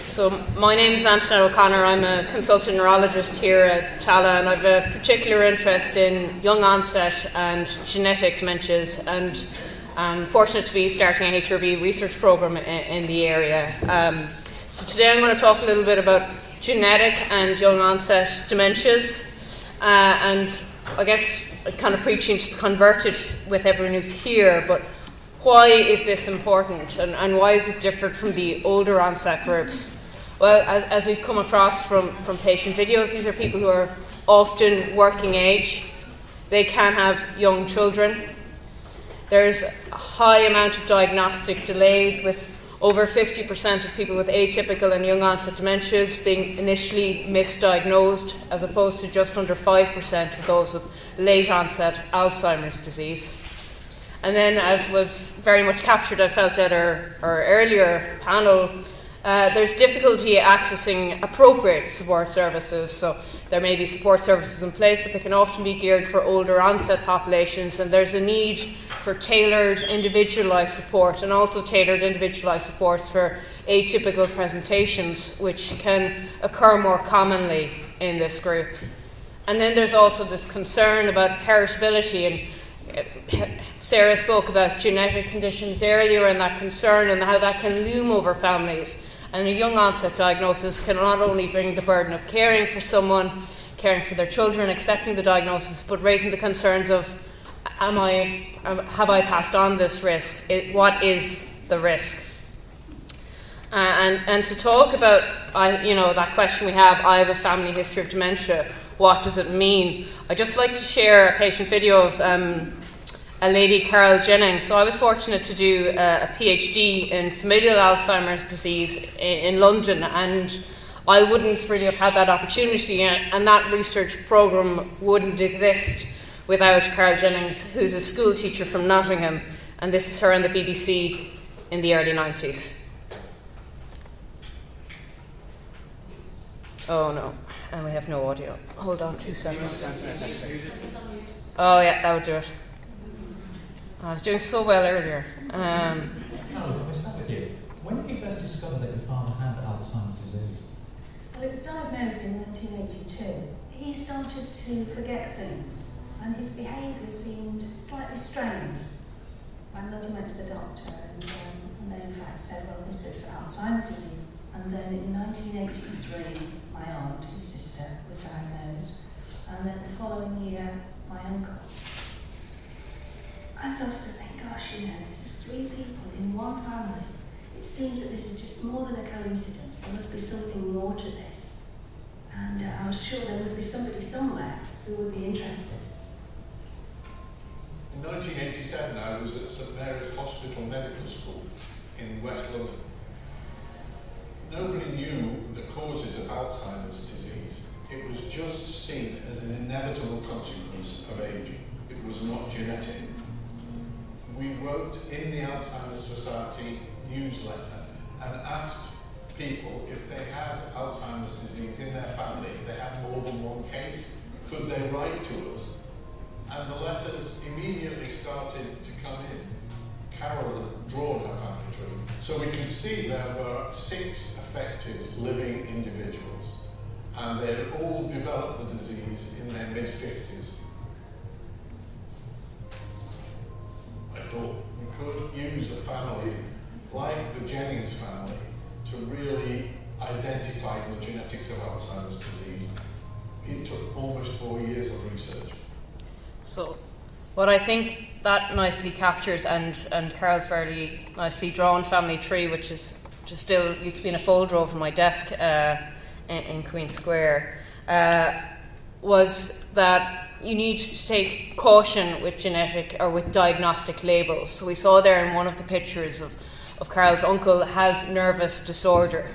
So my name is Antoinette O'Connor. I'm a consultant neurologist here at Tallaght, and I have a particular interest in young onset and genetic dementias, and I'm fortunate to be starting a HRB research program in the area. So today I'm going to talk a little bit about genetic and young onset dementias, and I guess kind of preaching to the converted with everyone who's here, but why is this important, and why is it different from the older onset groups? Well, as we've come across from patient videos, these are people who are often working age. They can have young children. There's a high amount of diagnostic delays, with over 50% of people with atypical and young onset dementias being initially misdiagnosed, as opposed to just under 5% of those with late onset Alzheimer's disease. And then, as was very much captured, I felt at our earlier panel, there's difficulty accessing appropriate support services. So there may be support services in place, but they can often be geared for older onset populations, and there's a need for tailored individualised support, and also tailored individualised supports for atypical presentations, which can occur more commonly in this group. And then there's also this concern about heritability, and Sarah spoke about genetic conditions earlier, and that concern and how that can loom over families. And a young onset diagnosis can not only bring the burden of caring for someone, caring for their children, accepting the diagnosis, but raising the concerns of, have I passed on this risk? What is the risk? And to talk about, that question we have, I have a family history of dementia, what does it mean? I'd just like to share a patient video of a lady, Carol Jennings. So I was fortunate to do a PhD in familial Alzheimer's disease in London, and I wouldn't really have had that opportunity, and that research programme wouldn't exist without Carol Jennings, who's a school teacher from Nottingham, and this is her on the BBC in the early 90s. Oh no, and we have no audio. Hold on 2 seconds. Oh yeah, that would do it. I was doing so well earlier. Carol, if I start with you, when did you first discover that your father had Alzheimer's disease? Well, it was diagnosed in 1982. He started to forget things, and his behaviour seemed slightly strained. My mother went to the doctor, and they in fact said, well, this is Alzheimer's disease. And then in 1983, my aunt, his sister, was diagnosed, and then the following year, my uncle. I started to think, gosh, this is 3 people in one family. It seems that this is just more than a coincidence. There must be something more to this. And I was sure there must be somebody somewhere who would be interested. In 1987, I was at St Mary's Hospital Medical School in West London. Nobody knew the causes of Alzheimer's disease. It was just seen as an inevitable consequence of aging. It was not genetic. We wrote in the Alzheimer's Society newsletter and asked people if they had Alzheimer's disease in their family, if they had more than one case, could they write to us? And the letters immediately started to come in. Carol had drawn her family tree. So we could see there were 6 affected living individuals, and they had all developed the disease in their mid-50s. I thought we could use a family like the Jennings family to really identify the genetics of Alzheimer's disease. It took almost 4 years of research. So what I think that nicely captures, and Carol's very nicely drawn family tree, which is just still used to be in a folder over my desk in Queen Square, was that you need to take caution with genetic or with diagnostic labels. So we saw there in one of the pictures of Carol's uncle has nervous disorder.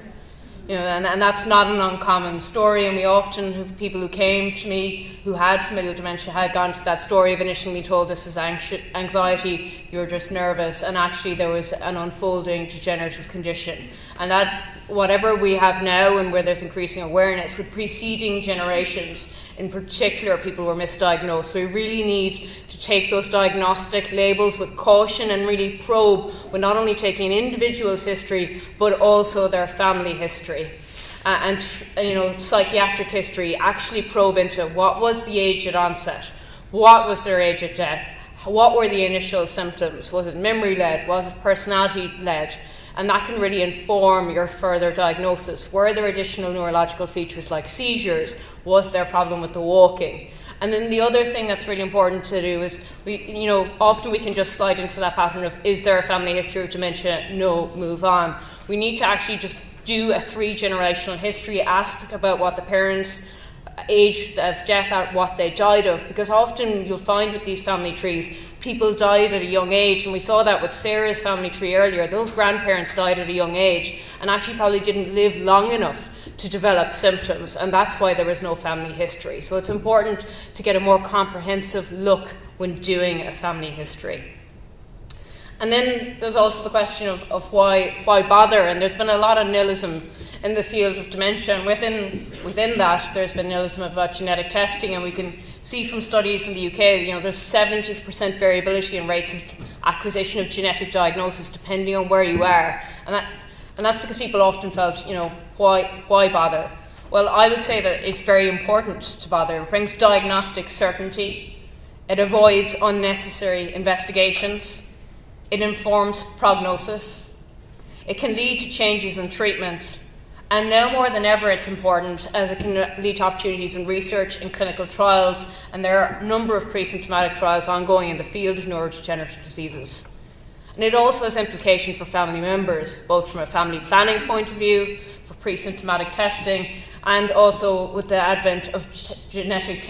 And that's not an uncommon story, and we often have people who came to me who had familial dementia had gone to that story of initially being told this is anxiety, you're just nervous, and actually there was an unfolding degenerative condition. And that, whatever we have now and where there's increasing awareness, with preceding generations, in particular, people were misdiagnosed. We really need to take those diagnostic labels with caution and really probe with not only taking an individual's history, but also their family history. And psychiatric history, actually probe into what was the age at onset, what was their age at death, what were the initial symptoms, was it memory-led, was it personality-led, and that can really inform your further diagnosis. Were there additional neurological features like seizures? Was there a problem with the walking? And then the other thing that's really important to do is, often we can just slide into that pattern of, is there a family history of dementia? No, move on. We need to actually just do a 3-generational history, ask about what the parents' age of death are, what they died of, because often you'll find with these family trees, people died at a young age, and we saw that with Sarah's family tree earlier. Those grandparents died at a young age and actually probably didn't live long enough to develop symptoms, and that's why there was no family history. So it's important to get a more comprehensive look when doing a family history. And then there's also the question of why bother, and there's been a lot of nihilism in the field of dementia, and within that there's been nihilism about genetic testing, and we can see from studies in the UK, there's 70% variability in rates of acquisition of genetic diagnosis depending on where you are, and that's because people often felt, why bother? Well, I would say that it's very important to bother. It brings diagnostic certainty, it avoids unnecessary investigations, it informs prognosis, it can lead to changes in treatment, and now more than ever it's important as it can lead to opportunities in research and clinical trials, and there are a number of pre-symptomatic trials ongoing in the field of neurodegenerative diseases. And it also has implications for family members, both from a family planning point of view, for pre-symptomatic testing, and also with the advent of genetic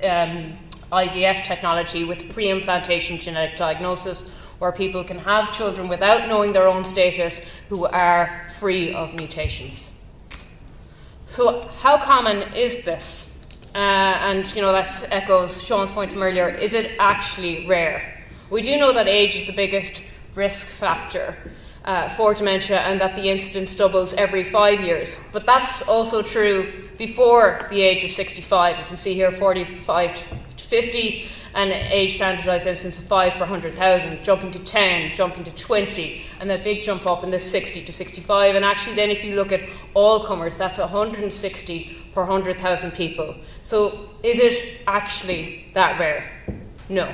IVF technology with pre-implantation genetic diagnosis, where people can have children without knowing their own status who are free of mutations. So how common is this? That echoes Sean's point from earlier. Is it actually rare? We do know that age is the biggest risk factor for dementia, and that the incidence doubles every 5 years. But that's also true before the age of 65. You can see here 45 to 50, and age standardised incidence of 5 per 100,000, jumping to 10, jumping to 20, and that big jump up in the 60 to 65. And actually then if you look at all comers, that's 160 per 100,000 people. So is it actually that rare? No.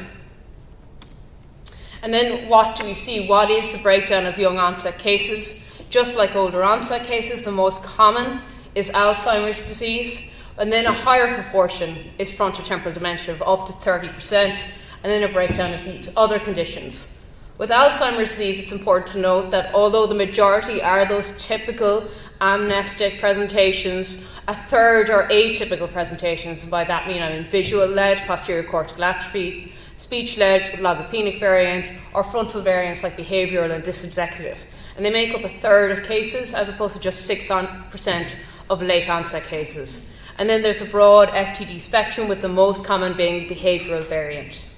And then what do we see? What is the breakdown of young onset cases? Just like older onset cases, the most common is Alzheimer's disease, and then a higher proportion is frontotemporal dementia of up to 30%, and then a breakdown of these other conditions. With Alzheimer's disease, it's important to note that although the majority are those typical amnestic presentations, a third are atypical presentations, and by that I mean visual-led, posterior cortical atrophy, speech-led with logopenic variant, or frontal variants like behavioural and dysexecutive. And they make up a third of cases, as opposed to just 6% of late onset cases. And then there's a broad FTD spectrum, with the most common being behavioural variant.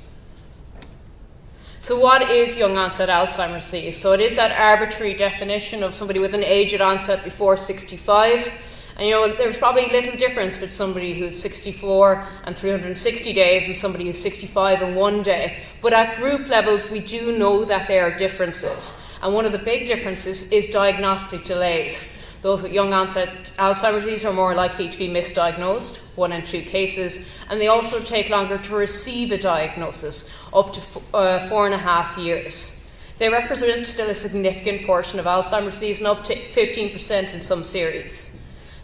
So what is young onset Alzheimer's disease? So it is that arbitrary definition of somebody with an age at onset before 65. And there's probably little difference between somebody who's 64 and 360 days and somebody who's 65 and 1 day. But at group levels, we do know that there are differences. And one of the big differences is diagnostic delays. Those with young onset Alzheimer's disease are more likely to be misdiagnosed, 1 in 2 cases, and they also take longer to receive a diagnosis, up to 4.5 years. They represent still a significant portion of Alzheimer's disease, and up to 15% in some series.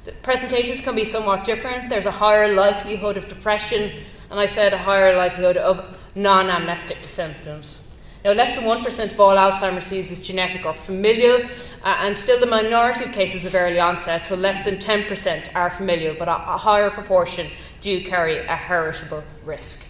The presentations can be somewhat different. There's a higher likelihood of depression, and I said a higher likelihood of non-amnestic symptoms. Now, less than 1% of all Alzheimer's disease is genetic or familial, and still the minority of cases of early onset, so less than 10% are familial, but a higher proportion do carry a heritable risk.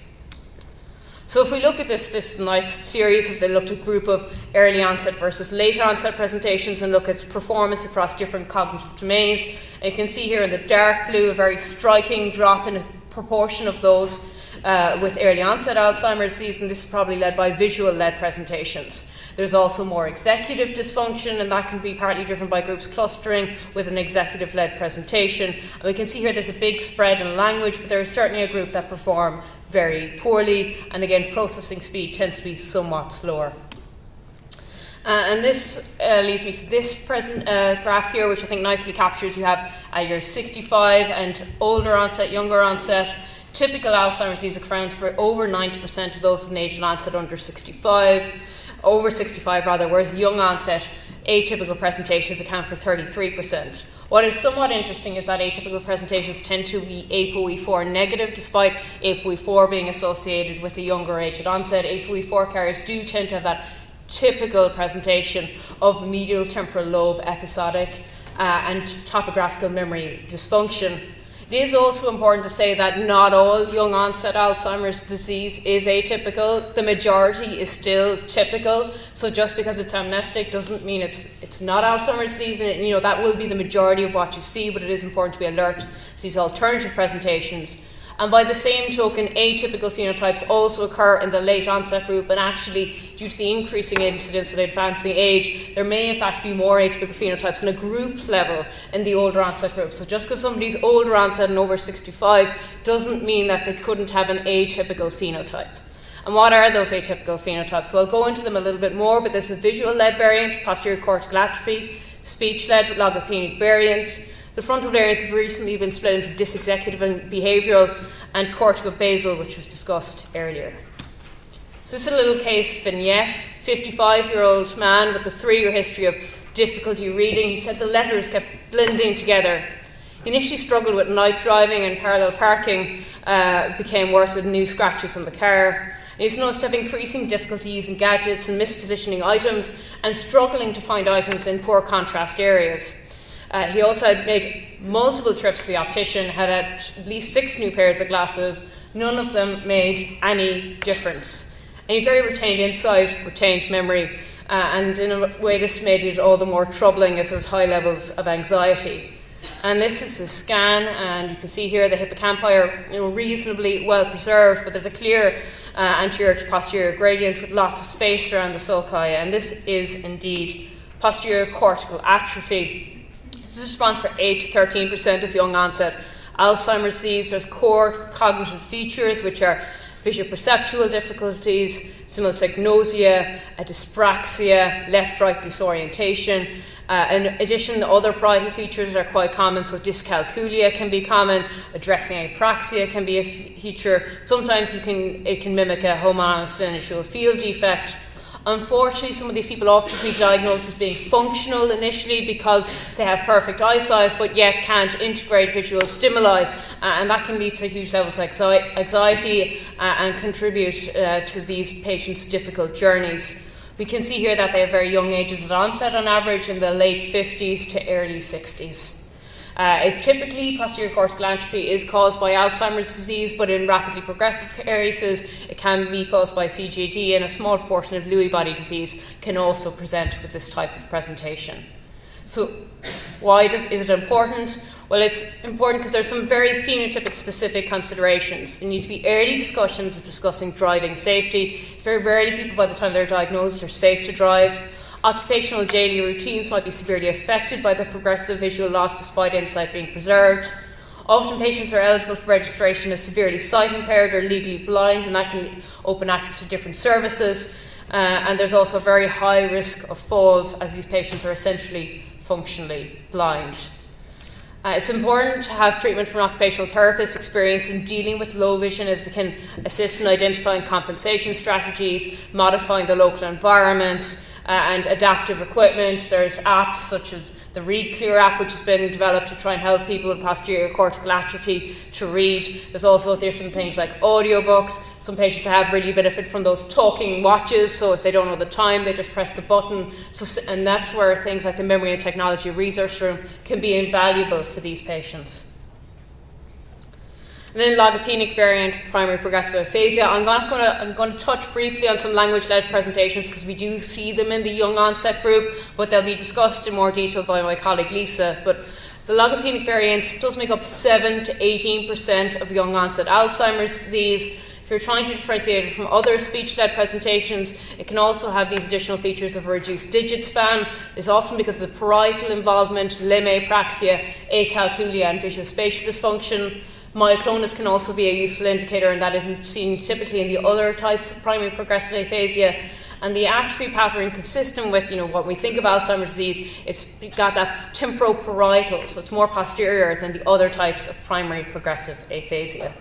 So if we look at this nice series, if they looked at a group of early onset versus late onset presentations and look at performance across different cognitive domains, and you can see here in the dark blue a very striking drop in a proportion of those with early onset Alzheimer's disease, and this is probably led by visual-led presentations. There's also more executive dysfunction, and that can be partly driven by groups clustering with an executive-led presentation. And we can see here there's a big spread in language, but there is certainly a group that perform very poorly, and again, processing speed tends to be somewhat slower. And this leads me to this graph here, which I think nicely captures. You have your 65 and older onset, younger onset. Typical Alzheimer's disease accounts for over 90% of those in age of onset over 65 rather, whereas young onset atypical presentations account for 33%. What is somewhat interesting is that atypical presentations tend to be ApoE4 negative, despite ApoE4 being associated with the younger age at onset. ApoE4 carriers do tend to have that typical presentation of medial temporal lobe episodic and topographical memory dysfunction. It is also important to say that not all young onset Alzheimer's disease is atypical. The majority is still typical. So just because it's amnestic doesn't mean it's not Alzheimer's disease. And that will be the majority of what you see, but it is important to be alert to these alternative presentations. And by the same token, atypical phenotypes also occur in the late onset group, and actually, due to the increasing incidence with advancing age, there may in fact be more atypical phenotypes on a group level in the older onset group. So just because somebody's older onset and over 65 doesn't mean that they couldn't have an atypical phenotype. And what are those atypical phenotypes? Well, I'll go into them a little bit more, but there's a visual-led variant, posterior cortical atrophy, speech-led logopenic variant. The frontal variants have recently been split into dysexecutive and behavioural, and cortico-basal, which was discussed earlier. So this is a little case vignette. 55-year-old man with a 3-year history of difficulty reading. He said the letters kept blending together. He initially struggled with night driving, and parallel parking became worse with new scratches on the car. And he's noticed to have increasing difficulty using gadgets and mispositioning items, and struggling to find items in poor contrast areas. He also had made multiple trips to the optician, had at least 6 new pairs of glasses. None of them made any difference. And he very retained insight, retained memory, and in a way this made it all the more troubling as there was high levels of anxiety. And this is a scan, and you can see here the hippocampi are reasonably well preserved, but there's a clear anterior to posterior gradient with lots of space around the sulci, and this is indeed posterior cortical atrophy. This is response for 8 to 13% of young onset Alzheimer's disease. There's core cognitive features, which are visual perceptual difficulties, simultagnosia, dyspraxia, left-right disorientation. In addition, the other parietal features are quite common, so dyscalculia can be common, addressing apraxia can be a feature. Sometimes it can mimic a homonymous visual field defect. Unfortunately, some of these people often be diagnosed as being functional initially because they have perfect eyesight, but yet can't integrate visual stimuli, and that can lead to huge levels of anxiety and contribute to these patients' difficult journeys. We can see here that they have very young ages of onset on average, in the late 50s to early 60s. Typically, posterior cortical atrophy is caused by Alzheimer's disease, but in rapidly progressive cases, it can be caused by CJD, and a small portion of Lewy body disease can also present with this type of presentation. So, why is it important? Well, it's important because there's some very phenotypic specific considerations. There need to be early discussions of discussing driving safety. It's very rarely people by the time they're diagnosed are safe to drive. Occupational daily routines might be severely affected by the progressive visual loss despite insight being preserved. Often patients are eligible for registration as severely sight impaired or legally blind, and that can open access to different services. And there's also a very high risk of falls, as these patients are essentially functionally blind. It's important to have treatment from an occupational therapist experienced in dealing with low vision, as they can assist in identifying compensation strategies, modifying the local environment, and adaptive equipment. There's apps such as the Read Clear app, which has been developed to try and help people with posterior cortical atrophy to read. There's also different things like audiobooks. Some patients have really benefit from those talking watches, so if they don't know the time, they just press the button. And that's where things like the Memory and Technology Research Room can be invaluable for these patients. And then logopenic variant, primary progressive aphasia. I'm going to touch briefly on some language-led presentations because we do see them in the young onset group, but they'll be discussed in more detail by my colleague Lisa. But the logopenic variant does make up 7 to 18% of young onset Alzheimer's disease. if you're trying to differentiate it from other speech-led presentations, it can also have these additional features of a reduced digit span. It's often because of the parietal involvement, limb apraxia, acalculia, and visuospatial dysfunction. Myoclonus can also be a useful indicator, and that isn't seen typically in the other types of primary progressive aphasia. And the atrophy pattern, consistent with what we think of Alzheimer's disease, it's got that temporoparietal, so it's more posterior than the other types of primary progressive aphasia.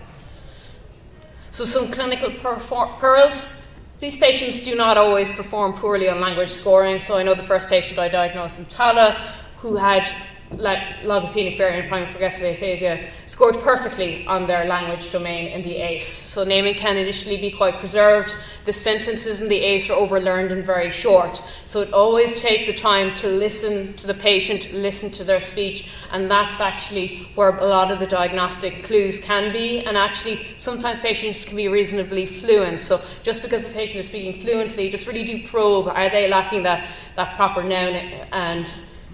So some clinical pearls. These patients do not always perform poorly on language scoring. So I know the first patient I diagnosed in Tallaght, who had logopenic variant primary progressive aphasia, scored perfectly on their language domain in the ACE. So naming can initially be quite preserved. The sentences in the ACE are overlearned and very short. So it always take the time to listen to the patient, listen to their speech, and that's actually where a lot of the diagnostic clues can be. And actually, sometimes patients can be reasonably fluent. So just because the patient is speaking fluently, just really do probe, are they lacking that proper noun? And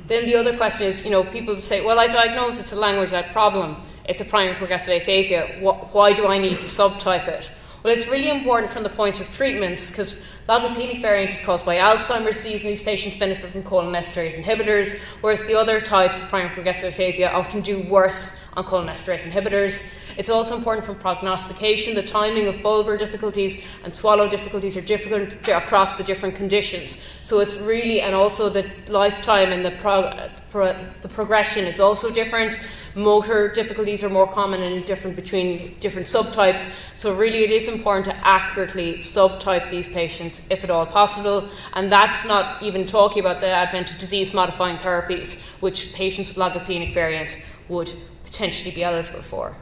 then the other question is, people say, well, I diagnosed it's a language-led problem. It's a primary progressive aphasia. Why do I need to subtype it? Well, it's really important from the point of treatments, because logopenic variant is caused by Alzheimer's disease, and these patients benefit from cholinesterase inhibitors, whereas the other types of primary progressive aphasia often do worse on cholinesterase inhibitors. It's also important for prognostication. The timing of bulbar difficulties and swallow difficulties are different across the different conditions. So it's really, and also the lifetime and the progression is also different. Motor difficulties are more common and different between different subtypes. So really it is important to accurately subtype these patients if at all possible. And that's not even talking about the advent of disease-modifying therapies, which patients with logopenic variant would potentially be eligible for.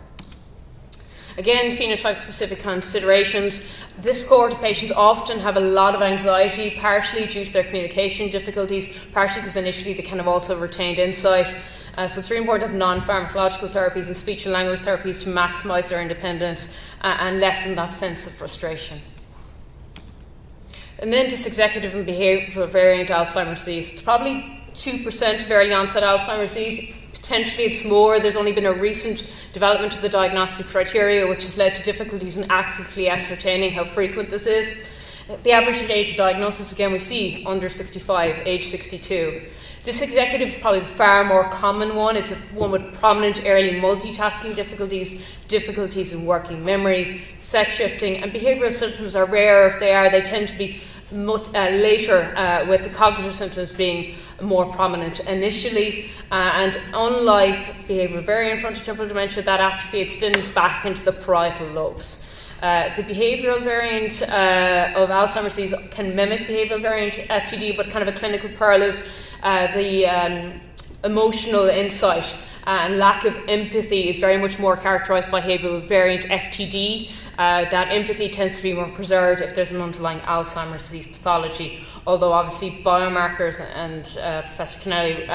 Again, phenotype-specific considerations. This cohort of patients often have a lot of anxiety, partially due to their communication difficulties, partially because initially they kind of also retained insight. So it's really important to have non-pharmacological therapies and speech and language therapies to maximise their independence and lessen that sense of frustration. And then dysexecutive and behavioural variant Alzheimer's disease. It's probably 2% of early onset Alzheimer's disease. Potentially it's more. There's only been a recent development of the diagnostic criteria, which has led to difficulties in accurately ascertaining how frequent this is. The average age of diagnosis, again, we see under 65, age 62. Dysexecutive is probably the far more common one. It's one with prominent early multitasking difficulties in working memory, sex shifting, and behavioural symptoms are rare. If they are, they tend to be later, with the cognitive symptoms being more prominent initially, and unlike behavioural variant frontotemporal dementia, that atrophy extends back into the parietal lobes. The behavioural variant of Alzheimer's disease can mimic behavioural variant FTD, but kind of a clinical pearl is the emotional insight and lack of empathy is very much more characterised by behavioural variant FTD. That empathy tends to be more preserved if there's an underlying Alzheimer's disease pathology, although obviously biomarkers, and Professor Kennelly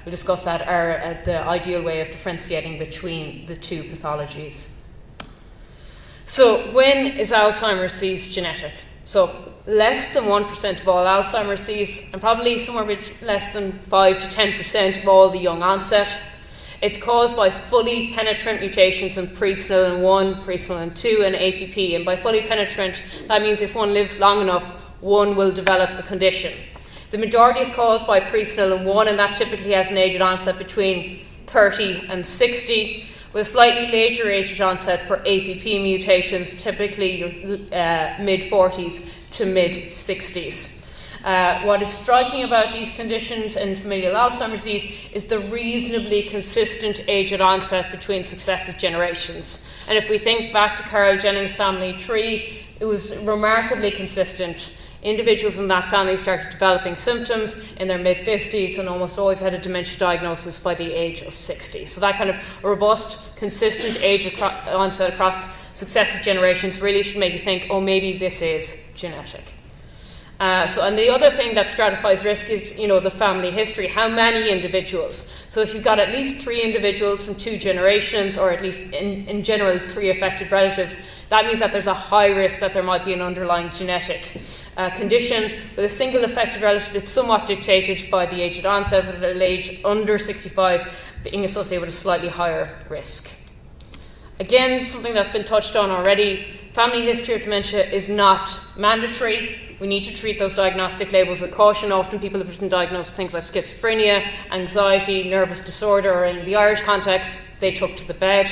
will discuss that, are the ideal way of differentiating between the two pathologies. So when is Alzheimer's disease genetic? So less than 1% of all Alzheimer's disease, and probably somewhere less than 5 to 10% of all the young onset. It's caused by fully penetrant mutations in pre-SNIL1, pre-SNIL2, and APP. And by fully penetrant, that means if one lives long enough, one will develop the condition. The majority is caused by pre-SNIL1, and that typically has an age of onset between 30 and 60, with a slightly later age of onset for APP mutations, typically your mid-40s to mid-60s. What is striking about these conditions in familial Alzheimer's disease is the reasonably consistent age at onset between successive generations. And if we think back to Carl Jennings' family tree, it was remarkably consistent. Individuals in that family started developing symptoms in their mid-50s and almost always had a dementia diagnosis by the age of 60. So that kind of robust, consistent age onset across successive generations really should make you think, oh, maybe this is genetic. And the other thing that stratifies risk is, the family history. How many individuals? So if you've got at least 3 individuals from 2 generations, or at least in general 3 affected relatives, that means that there's a high risk that there might be an underlying genetic condition. With a single affected relative, it's somewhat dictated by the age of onset, with an age under 65 being associated with a slightly higher risk. Again, something that's been touched on already, family history of dementia is not mandatory. We need to treat those diagnostic labels with caution. Often people have been diagnosed with things like schizophrenia, anxiety, nervous disorder, or in the Irish context, they took to the bed.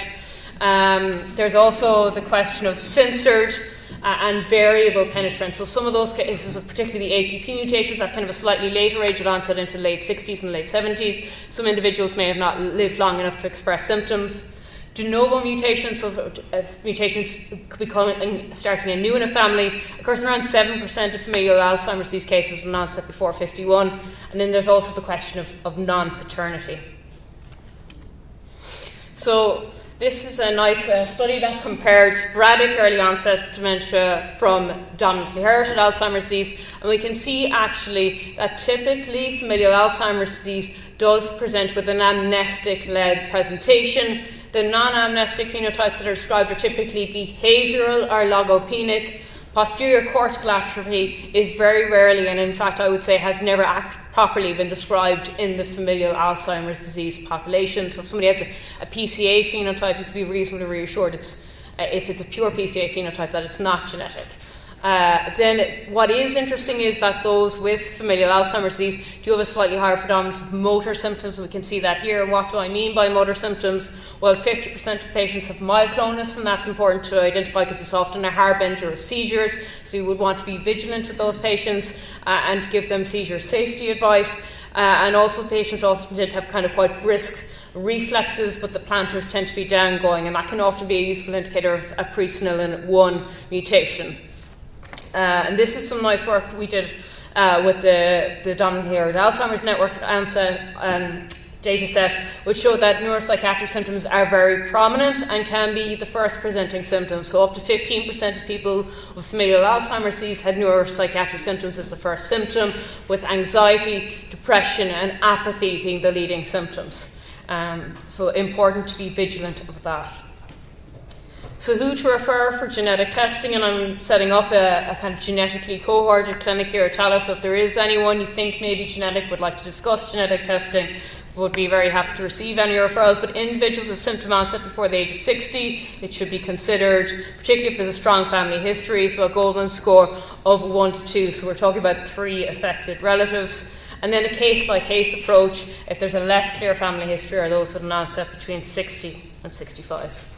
There's also the question of censored and variable penetrance. So some of those cases, particularly the APP mutations, at kind of a slightly later age of onset into late 60s and late 70s. Some individuals may have not lived long enough to express symptoms. De novo mutations, so mutations becoming starting anew in a family, occurs in around 7% of familial Alzheimer's disease cases with an onset before 51. And then there's also the question of non-paternity. So this is a nice study that compared sporadic early onset dementia from dominantly inherited Alzheimer's disease. And we can see actually that typically familial Alzheimer's disease does present with an amnestic-led presentation. The non-amnestic phenotypes that are described are typically behavioural or logopenic. Posterior cortical atrophy is very rarely, and in fact I would say has never properly been described in the familial Alzheimer's disease population. So if somebody has a PCA phenotype, you can be reasonably reassured if it's a pure PCA phenotype that it's not genetic. Then what is interesting is that those with familial Alzheimer's disease do have a slightly higher predominance of motor symptoms, and we can see that here. What do I mean by motor symptoms? Well, 50% of patients have myoclonus, and that's important to identify because it's often a harbinger of seizures, so you would want to be vigilant with those patients and give them seizure safety advice. And also patients often tend to have kind of quite brisk reflexes, but the planters tend to be downgoing, and that can often be a useful indicator of a pre-senilin 1 mutation. And this is some nice work we did with the dominantly inherited Alzheimer's network data set, which showed that neuropsychiatric symptoms are very prominent and can be the first presenting symptoms. So up to 15% of people with familial Alzheimer's disease had neuropsychiatric symptoms as the first symptom, with anxiety, depression and apathy being the leading symptoms. So important to be vigilant of that. So who to refer for genetic testing, and I'm setting up a kind of genetically cohorted clinic here at Tallaght, so if there is anyone you think maybe genetic would like to discuss genetic testing, would be very happy to receive any referrals. But individuals with symptom onset before the age of 60, it should be considered, particularly if there's a strong family history, so a Goldman score of 1 to 2, so we're talking about 3 affected relatives. And then a case-by-case approach if there's a less clear family history or those with an onset between 60 and 65.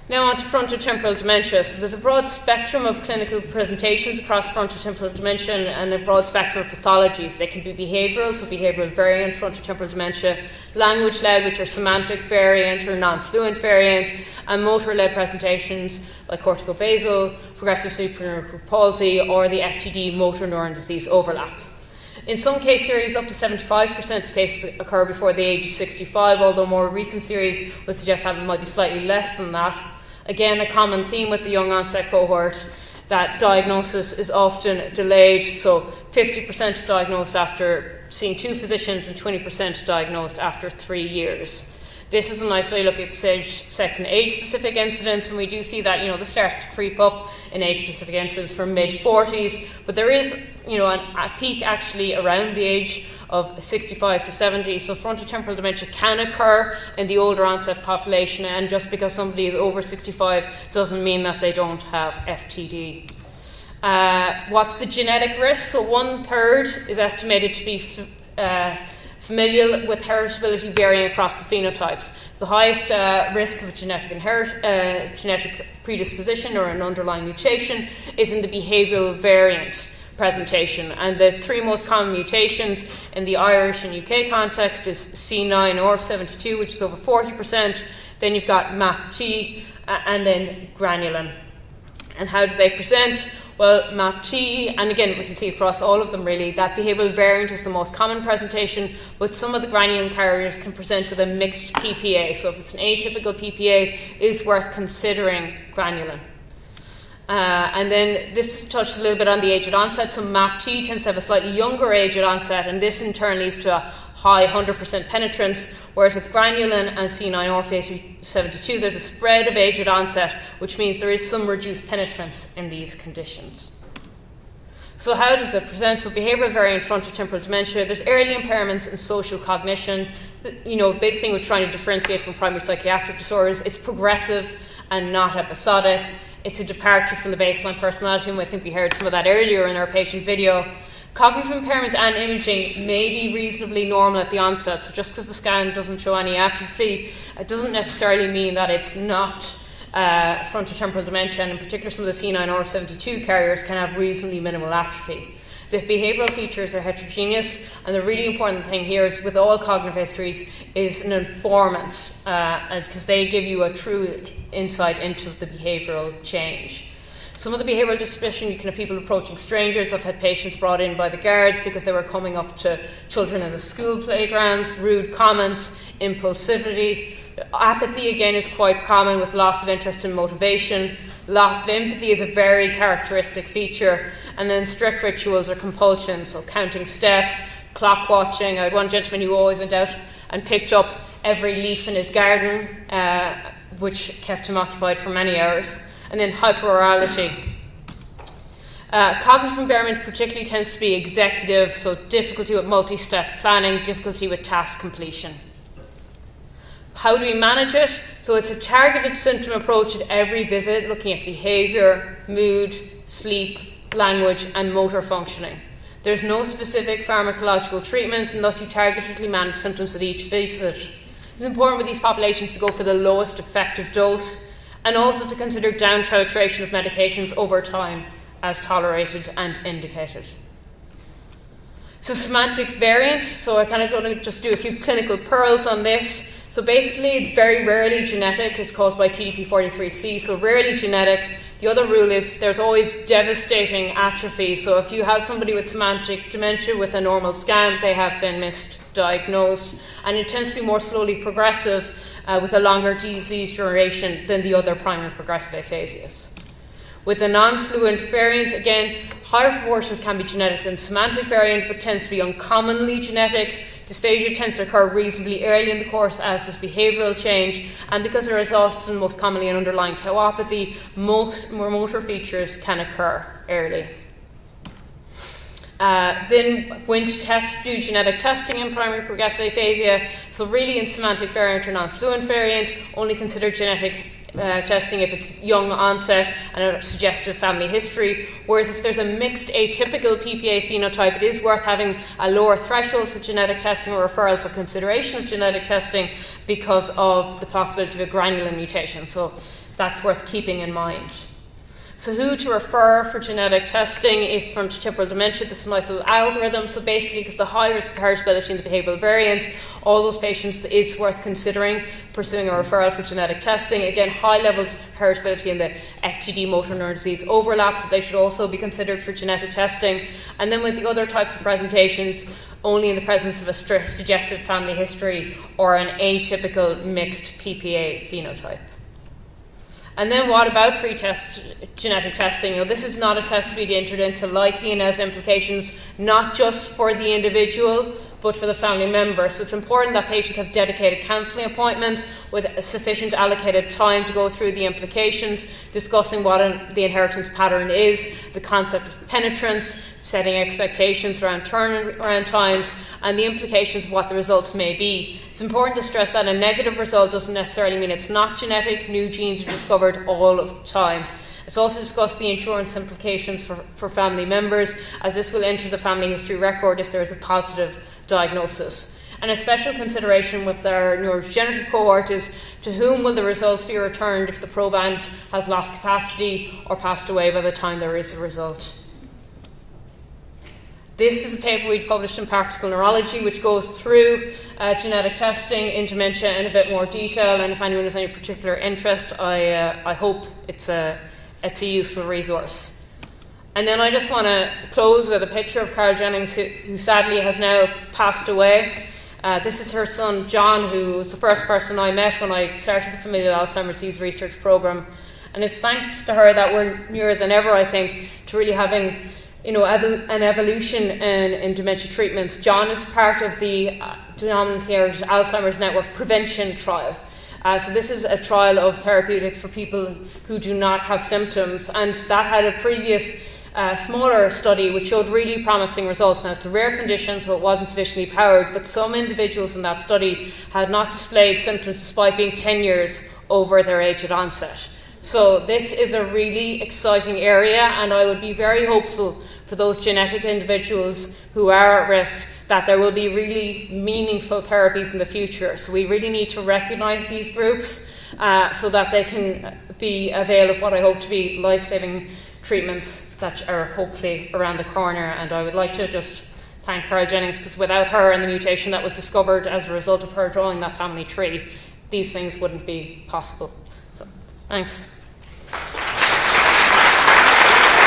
Now on to frontotemporal dementia. So there's a broad spectrum of clinical presentations across frontotemporal dementia and a broad spectrum of pathologies. They can be behavioural, so behavioural variant frontotemporal dementia, language-led, which are semantic variant or non-fluent variant, and motor-led presentations like corticobasal, progressive supranuclear palsy, or the FTD motor neuron disease overlap. In some case series, up to 75% of cases occur before the age of 65, although more recent series would suggest that it might be slightly less than that. Again, a common theme with the young-onset cohort, that diagnosis is often delayed, so 50% diagnosed after seeing 2 physicians and 20% diagnosed after 3 years. This is a nice way to look at sex and age-specific incidence, and we do see that, this starts to creep up in age-specific incidence from mid-40s, but there is, a peak actually around the age of 65 to 70, so frontotemporal dementia can occur in the older onset population, and just because somebody is over 65 doesn't mean that they don't have FTD. What's the genetic risk? So 1/3 is estimated to be familial, with heritability varying across the phenotypes. So the highest risk of genetic predisposition or an underlying mutation is in the behavioural variant presentation, and the 3 most common mutations in the Irish and UK context is C9orf72, which is over 40%, then you've got MAPT, and then granulin. And how do they present? Well, MAPT, and again we can see across all of them really, that behavioural variant is the most common presentation, but some of the granulin carriers can present with a mixed PPA, so if it's an atypical PPA, it is worth considering granulin. And then this touches a little bit on the age at onset, so MAPT tends to have a slightly younger age at onset, and this in turn leads to a high 100% penetrance, whereas with granulin and C9orf72 there's a spread of age at onset, which means there is some reduced penetrance in these conditions. So how does it present? So behavioural variant frontotemporal dementia, there's early impairments in social cognition. Big thing with trying to differentiate from primary psychiatric disorders, it's progressive and not episodic. It's a departure from the baseline personality, and I think we heard some of that earlier in our patient video. Cognitive impairment and imaging may be reasonably normal at the onset, so just because the scan doesn't show any atrophy, it doesn't necessarily mean that it's not frontotemporal dementia, and in particular some of the C9orf72 carriers can have reasonably minimal atrophy. The behavioural features are heterogeneous, and the really important thing here is with all cognitive histories is an informant, because they give you a true insight into the behavioural change. Some of the behavioural disposition, you can have people approaching strangers. I've had patients brought in by the guards because they were coming up to children in the school playgrounds, rude comments, impulsivity. Apathy, again, is quite common with loss of interest and motivation. Loss of empathy is a very characteristic feature. And then strict rituals or compulsions, so counting steps, clock watching. I had one gentleman who always went out and picked up every leaf in his garden, which kept him occupied for many hours. And then hyperorality. Cognitive impairment particularly tends to be executive, so difficulty with multi-step planning, difficulty with task completion. How do we manage it? So it's a targeted symptom approach at every visit, looking at behaviour, mood, sleep, language and motor functioning. There's no specific pharmacological treatments, and thus you targetedly manage symptoms at each visit. It's important with these populations to go for the lowest effective dose, and also to consider down titration of medications over time as tolerated and indicated. So semantic variant, so I kind of going to just do a few clinical pearls on this. So basically it's very rarely genetic, it's caused by TDP43C, so rarely genetic. The other rule is there's always devastating atrophy, so if you have somebody with semantic dementia with a normal scan, they have been misdiagnosed, and it tends to be more slowly progressive with a longer disease duration than the other primary progressive aphasias. With the non-fluent variant, again, higher proportions can be genetic than semantic variant, but tends to be uncommonly genetic. Dysphagia tends to occur reasonably early in the course, as does behavioural change, and because there is often most commonly an underlying tauopathy, most motor features can occur early. Then when to do genetic testing in primary progressive aphasia, so really in semantic variant or non-fluent variant, only consider genetic testing if it's young onset and a suggestive family history, whereas if there's a mixed atypical PPA phenotype, it is worth having a lower threshold for genetic testing or referral for consideration of genetic testing because of the possibility of a granulin mutation, so that's worth keeping in mind. So who to refer for genetic testing if frontotemporal dementia? This is a nice little algorithm. So basically, because the high risk of heritability in the behavioural variant, all those patients, it's worth considering pursuing a referral for genetic testing. Again, high levels of heritability in the FTD motor neuron disease overlaps, so they should also be considered for genetic testing. And then with the other types of presentations, only in the presence of a strict suggestive family history or an atypical mixed PPA phenotype. And then what about pre-test genetic testing? This is not a test to be entered into lightly and has implications not just for the individual, but for the family member. So it's important that patients have dedicated counselling appointments with a sufficient allocated time to go through the implications, discussing what the inheritance pattern is, the concept of penetrance, setting expectations around turnaround times, and the implications of what the results may be. It's important to stress that a negative result doesn't necessarily mean it's not genetic. New genes are discovered all of the time. It's also discussed the insurance implications for family members, as this will enter the family history record if there is a positive diagnosis. And a special consideration with our neurodegenerative cohort is to whom will the results be returned if the proband has lost capacity or passed away by the time there is a result. This is a paper we published in Practical Neurology, which goes through genetic testing in dementia in a bit more detail, and if anyone has any particular interest, I hope it's a useful resource. And then I just want to close with a picture of Carl Jennings, who sadly has now passed away. This is her son, John, who was the first person I met when I started the familial Alzheimer's disease research program. And it's thanks to her that we're nearer than ever, I think, to really having an evolution in dementia treatments. John is part of the denominator Alzheimer's Network prevention trial. So this is a trial of therapeutics for people who do not have symptoms, and that had a previous smaller study which showed really promising results. Now, it's a rare condition, so it wasn't sufficiently powered, but some individuals in that study had not displayed symptoms despite being 10 years over their age at onset. So this is a really exciting area, and I would be very hopeful for those genetic individuals who are at risk that there will be really meaningful therapies in the future. So we really need to recognise these groups so that they can be avail of what I hope to be life-saving treatments that are hopefully around the corner. And I would like to just thank Carol Jennings, because without her and the mutation that was discovered as a result of her drawing that family tree, these things wouldn't be possible. So, thanks.